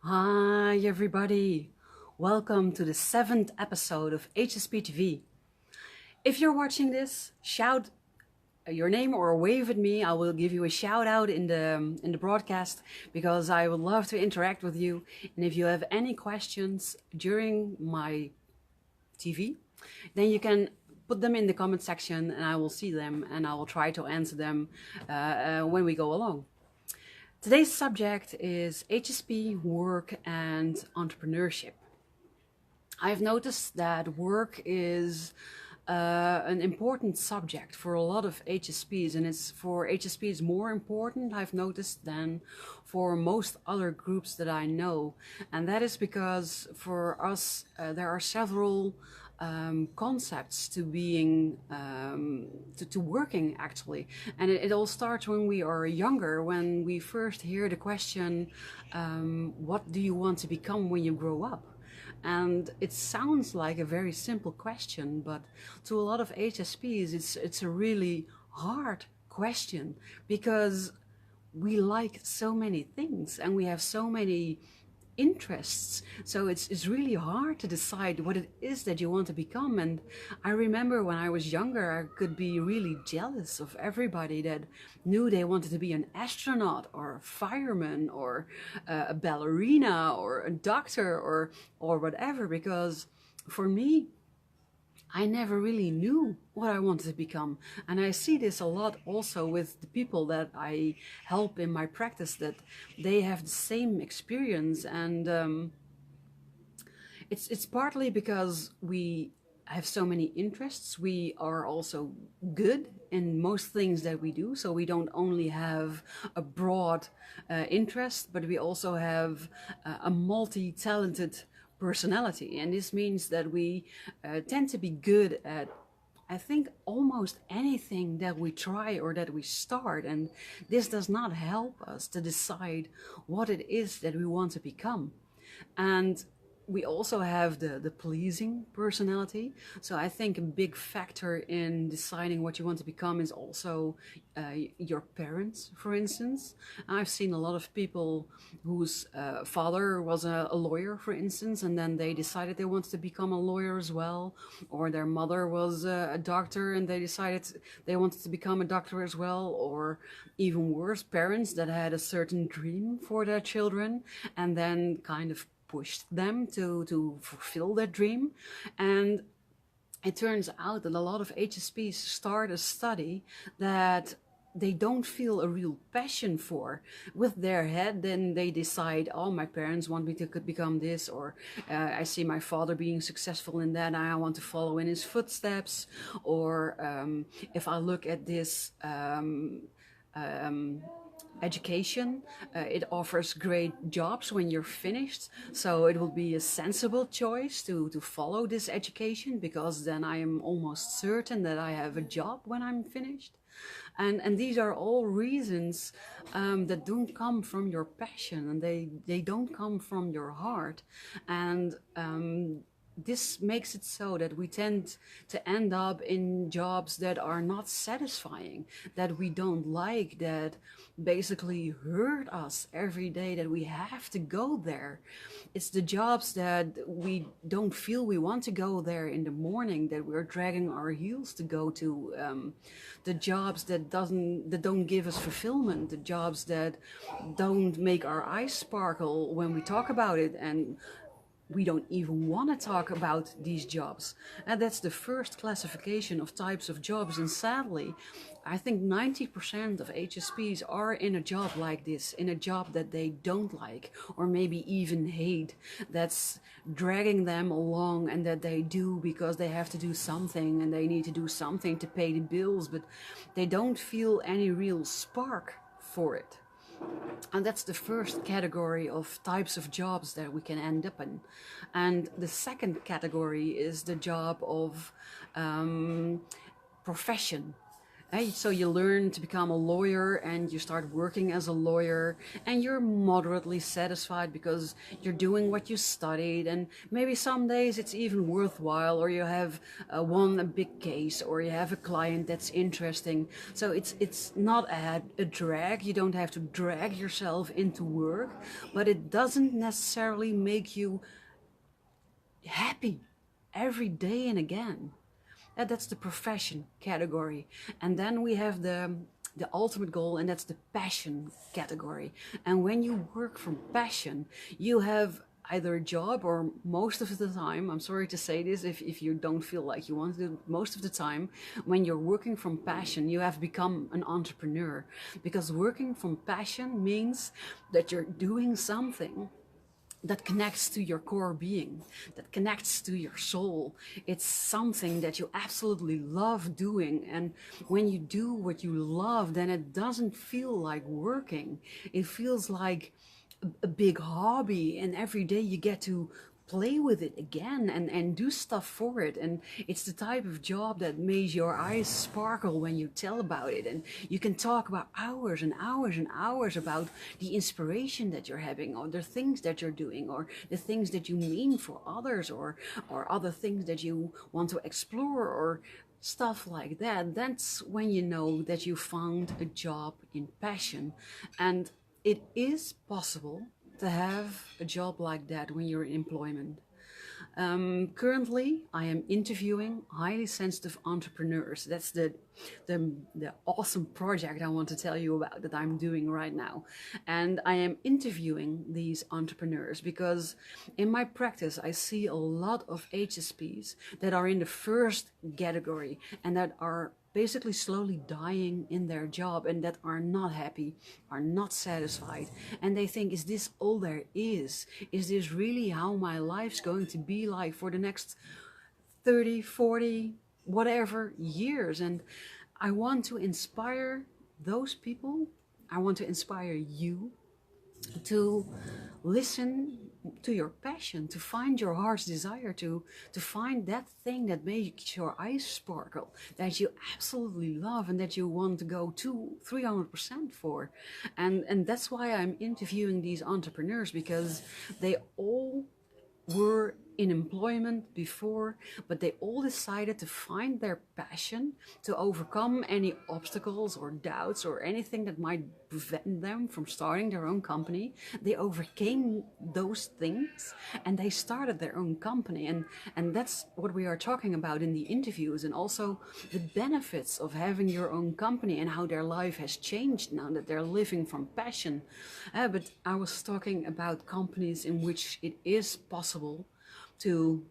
Hi everybody, welcome to the 7th episode of HSP TV. If you're watching this, shout your name or wave at me. I will give you a shout out in the broadcast because I would love to interact with you. And if you have any questions during my TV, then you can put them in the comment section and I will see them and I will try to answer them when we go along. Today's subject is HSP, work, and entrepreneurship. I've noticed that work is an important subject for a lot of HSPs, and it's for HSPs more important, I've noticed, than for most other groups that I know. And that is because for us, there are several concepts to being to working actually, and it all starts when we are younger, when we first hear the question, what do you want to become when you grow up? And it sounds like a very simple question, but to a lot of HSPs it's a really hard question, because we like so many things and we have so many interests, so it's really hard to decide what it is that you want to become. And I remember when I was younger, I could be really jealous of everybody that knew they wanted to be an astronaut or a fireman or a ballerina or a doctor or whatever, because for me, I never really knew what I wanted to become. And I see this a lot also with the people that I help in my practice, that they have the same experience. And it's partly because we have so many interests. We are also good in most things that we do. So we don't only have a broad interest, but we also have a multi-talented personality. And this means that we tend to be good at, I think, almost anything that we try or that we start. And this does not help us to decide what it is that we want to become. And we also have the pleasing personality. So I think a big factor in deciding what you want to become is also your parents, for instance. I've seen a lot of people whose father was a lawyer, for instance, and then they decided they wanted to become a lawyer as well. Or their mother was a doctor and they decided they wanted to become a doctor as well. Or even worse, parents that had a certain dream for their children and then kind of pushed them to fulfill that dream. And it turns out that a lot of HSPs start a study that they don't feel a real passion for with their head. Then they decide, oh, my parents want me to become this, or I see my father being successful in that, I want to follow in his footsteps. Or if I look at this education, it offers great jobs when you're finished, so it will be a sensible choice to follow this education, because then I am almost certain that I have a job when I'm finished. And these are all reasons that don't come from your passion, and they don't come from your heart. And this makes it so that we tend to end up in jobs that are not satisfying, that we don't like, that basically hurt us every day, that we have to go there. It's the jobs that we don't feel we want to go there in the morning, that we're dragging our heels to go to. The jobs that don't give us fulfillment, the jobs that don't make our eyes sparkle when we talk about it, and we don't even want to talk about these jobs. And that's the first classification of types of jobs. And sadly, I think 90% of HSPs are in a job like this, in a job that they don't like, or maybe even hate, that's dragging them along, and that they do because they have to do something and they need to do something to pay the bills, but they don't feel any real spark for it. And that's the first category of types of jobs that we can end up in. And the second category is the job of profession. Hey, so you learn to become a lawyer and you start working as a lawyer and you're moderately satisfied because you're doing what you studied, and maybe some days it's even worthwhile, or you have won a big case, or you have a client that's interesting. So it's not a drag. You don't have to drag yourself into work, but it doesn't necessarily make you happy every day and again. That's the profession category. And then we have the ultimate goal, and that's the passion category. And when you work from passion, you have either a job, or most of the time, I'm sorry to say this if you don't feel like you want to, most of the time, when you're working from passion, you have become an entrepreneur. Because working from passion means that you're doing something that connects to your core being, that connects to your soul. It's something that you absolutely love doing. And when you do what you love, then it doesn't feel like working. It feels like a big hobby, and every day you get to play with it again and do stuff for it. And it's the type of job that makes your eyes sparkle when you tell about it, and you can talk about hours and hours and hours about the inspiration that you're having, or the things that you're doing, or the things that you mean for others, or other things that you want to explore, or stuff like that. That's when you know that you found a job in passion. And it is possible to have a job like that when you're in employment. Currently, I am interviewing highly sensitive entrepreneurs. That's the awesome project I want to tell you about that I'm doing right now. And I am interviewing these entrepreneurs because in my practice, I see a lot of HSPs that are in the first category and that are basically slowly dying in their job, and that are not happy, are not satisfied, and they think, is this all there is? Is this really how my life's going to be like for the next 30, 40, whatever years? And I want to inspire those people. I want to inspire you to listen to your passion, to find your heart's desire, to find that thing that makes your eyes sparkle, that you absolutely love and that you want to go to 300% for. And that's why I'm interviewing these entrepreneurs, because they all were in employment before, but they all decided to find their passion, to overcome any obstacles or doubts or anything that might prevent them from starting their own company. They overcame those things and they started their own company. And that's what we are talking about in the interviews, and also the benefits of having your own company and how their life has changed now that they're living from passion. But I was talking about companies in which it is possible to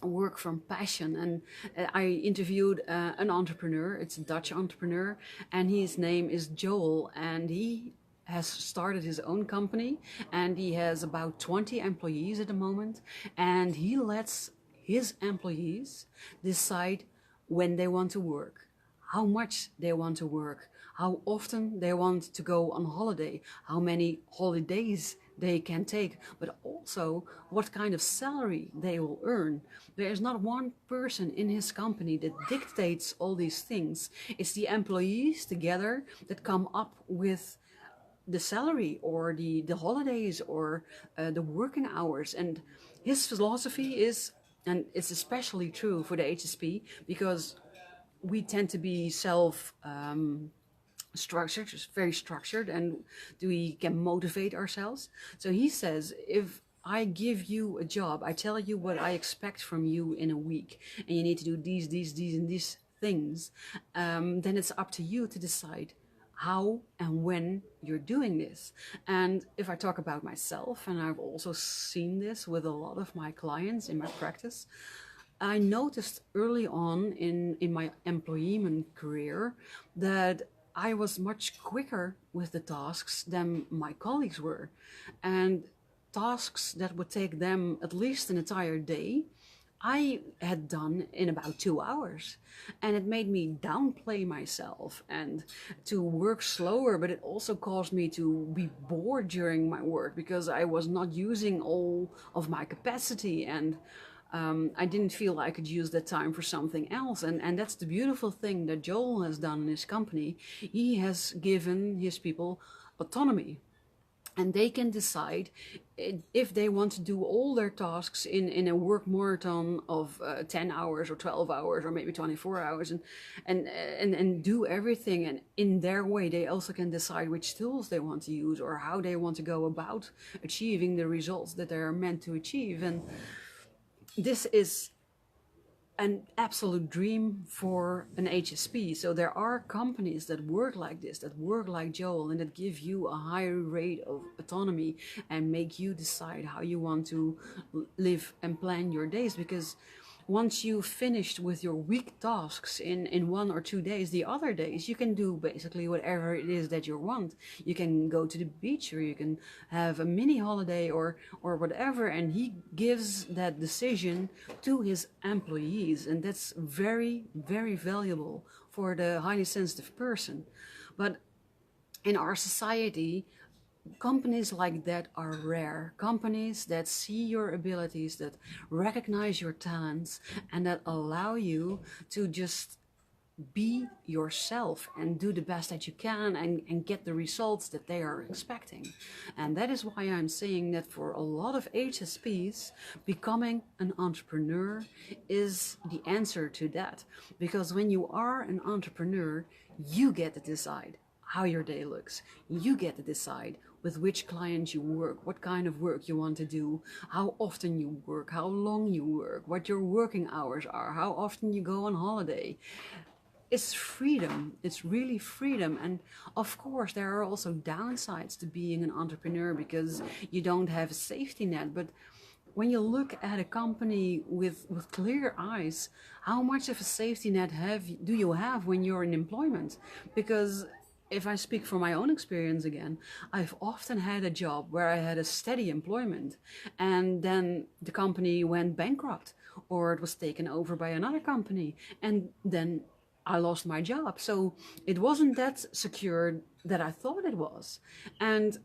work from passion. And I interviewed an entrepreneur. It's a Dutch entrepreneur, and his name is Joel, and he has started his own company, and he has about 20 employees at the moment, and he lets his employees decide when they want to work, how much they want to work, how often they want to go on holiday, how many holidays they can take, but also what kind of salary they will earn. There is not one person in his company that dictates all these things. It's the employees together that come up with the salary, or the holidays, or the working hours. And his philosophy is, and it's especially true for the HSP, because we tend to be structured, just very structured, and we can motivate ourselves. So he says, if I give you a job, I tell you what I expect from you in a week, and you need to do these, and these things, then it's up to you to decide how and when you're doing this. And if I talk about myself, and I've also seen this with a lot of my clients in my practice, I noticed early on in my employment career that I was much quicker with the tasks than my colleagues were. And tasks that would take them at least an entire day, I had done in about 2 hours. And it made me downplay myself and to work slower, but it also caused me to be bored during my work because I was not using all of my capacity. And I didn't feel I could use that time for something else. And that's the beautiful thing that Joel has done in his company. He has given his people autonomy. And they can decide if they want to do all their tasks in a work marathon of 10 hours or 12 hours or maybe 24 hours and do everything. And in their way, they also can decide which tools they want to use or how they want to go about achieving the results that they are meant to achieve. And this is an absolute dream for an HSP. So there are companies that work like this, that work like Joel, and that give you a higher rate of autonomy and make you decide how you want to live and plan your days. Because once you've finished with your week tasks in 1 or 2 days, the other days you can do basically whatever it is that you want. You can go to the beach, or you can have a mini holiday, or whatever. And he gives that decision to his employees, and that's very, very valuable for the highly sensitive person. But in our society, companies like that are rare. Companies that see your abilities, that recognize your talents, and that allow you to just be yourself and do the best that you can and get the results that they are expecting. And that is why I'm saying that for a lot of HSPs, becoming an entrepreneur is the answer to that. Because when you are an entrepreneur, you get to decide how your day looks. You get to decide with which clients you work, what kind of work you want to do, how often you work, how long you work, what your working hours are, how often you go on holiday. It's freedom. It's really freedom. And of course, there are also downsides to being an entrepreneur because you don't have a safety net. But when you look at a company with clear eyes, how much of a safety net do you have when you're in employment? Because if I speak from my own experience again, I've often had a job where I had a steady employment, and then the company went bankrupt, or it was taken over by another company, and then I lost my job. So it wasn't that secure that I thought it was. And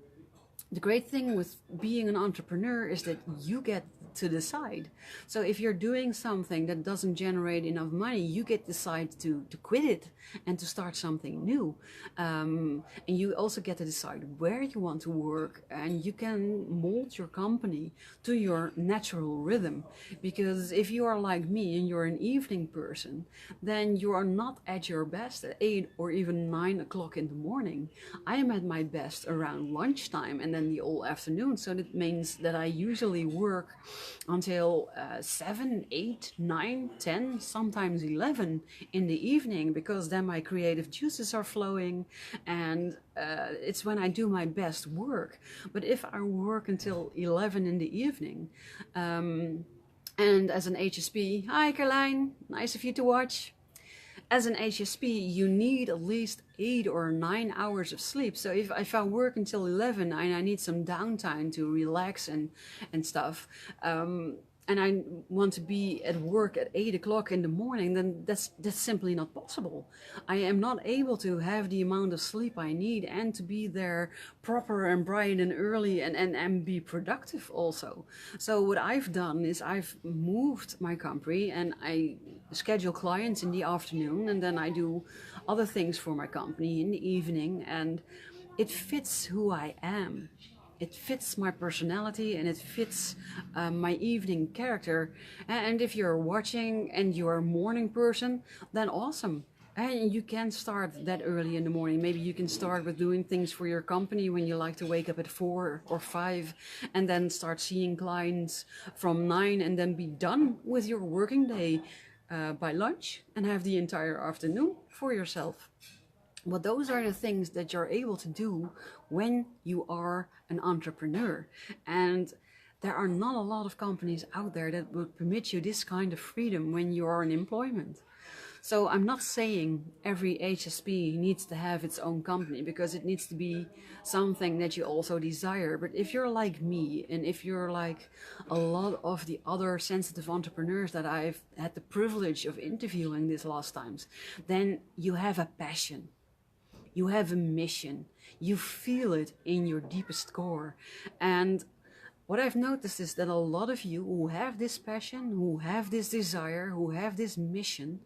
the great thing with being an entrepreneur is that you get to decide. So if you're doing something that doesn't generate enough money, you get to decide to quit it and to start something new. And you also get to decide where you want to work, and you can mold your company to your natural rhythm. Because if you are like me and you're an evening person, then you are not at your best at 8 or even 9 o'clock in the morning. I am at my best around lunchtime and then the whole afternoon. So that means that I usually work until 7, 8, 9, 10, sometimes 11 in the evening, because then my creative juices are flowing, and it's when I do my best work. But if I work until 11 in the evening, and as an HSP, hi Carlijn, nice of you to watch. As an HSP, you need at least 8 or 9 hours of sleep. So if I work until 11 and I need some downtime to relax and stuff, and I want to be at work at 8 o'clock in the morning, then that's simply not possible. I am not able to have the amount of sleep I need and to be there proper and bright and early and be productive also. So what I've done is I've moved my company, and I schedule clients in the afternoon, and then I do other things for my company in the evening, and it fits who I am. It fits my personality, and it fits my evening character. And if you're watching and you're a morning person, then awesome. And you can start that early in the morning. Maybe you can start with doing things for your company when you like to wake up at 4 or 5, and then start seeing clients from 9, and then be done with your working day by lunch and have the entire afternoon for yourself. But those are the things that you're able to do when you are an entrepreneur. And there are not a lot of companies out there that would permit you this kind of freedom when you are in employment. So I'm not saying every HSP needs to have its own company, because it needs to be something that you also desire. But if you're like me, and if you're like a lot of the other sensitive entrepreneurs that I've had the privilege of interviewing these last times, then you have a passion. You have a mission. You feel it in your deepest core. And what I've noticed is that a lot of you who have this passion, who have this desire, who have this mission,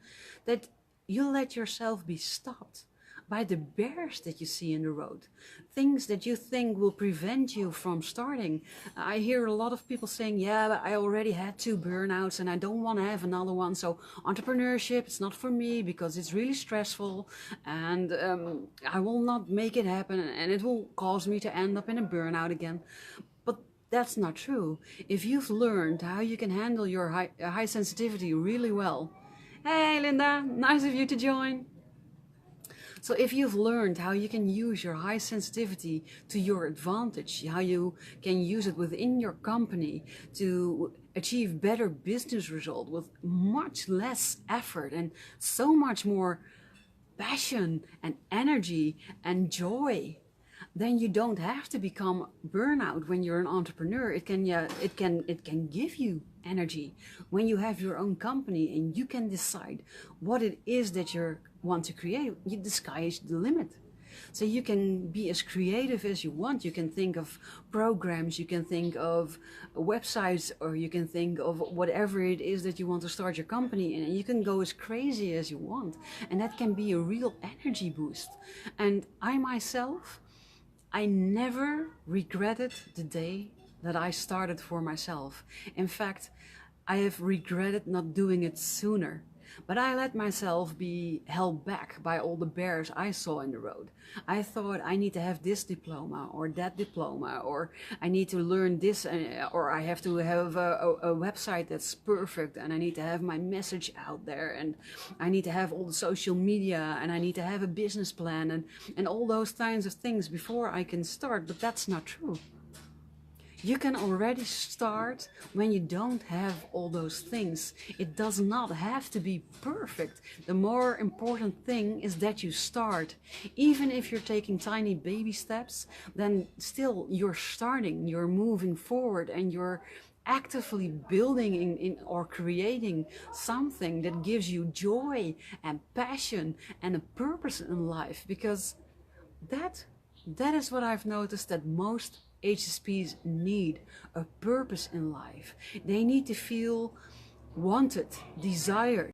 that you let yourself be stopped by the bears that you see in the road, things that you think will prevent you from starting. I hear a lot of people saying, yeah, but I already had 2 burnouts and I don't want to have another one. So entrepreneurship, it's not for me because it's really stressful and I will not make it happen and it will cause me to end up in a burnout again. But that's not true. If you've learned how you can handle your high sensitivity really well. Hey Linda, nice of you to join. So if you've learned how you can use your high sensitivity to your advantage, how you can use it within your company to achieve better business result with much less effort and so much more passion and energy and joy, then you don't have to become burnout when you're an entrepreneur. It can give you energy when you have your own company and you can decide what it is that you want to create. The sky is the limit. So you can be as creative as you want. You can think of programs, you can think of websites, or you can think of whatever it is that you want to start your company in, and you can go as crazy as you want. And that can be a real energy boost. And I myself, I never regretted the day that I started for myself. In fact, I have regretted not doing it sooner. But I let myself be held back by all the bears I saw in the road. I thought I need to have this diploma or that diploma, or I need to learn this, or I have to have a website that's perfect, and I need to have my message out there, and I need to have all the social media, and I need to have a business plan, and all those kinds of things before I can start. But that's not true. You can already start when you don't have all those things. It does not have to be perfect. The more important thing is that you start. Even if you're taking tiny baby steps, then still you're starting, you're moving forward, and you're actively building in or creating something that gives you joy and passion and a purpose in life. Because that is what I've noticed that most HSPs need: a purpose in life. They need to feel wanted, desired.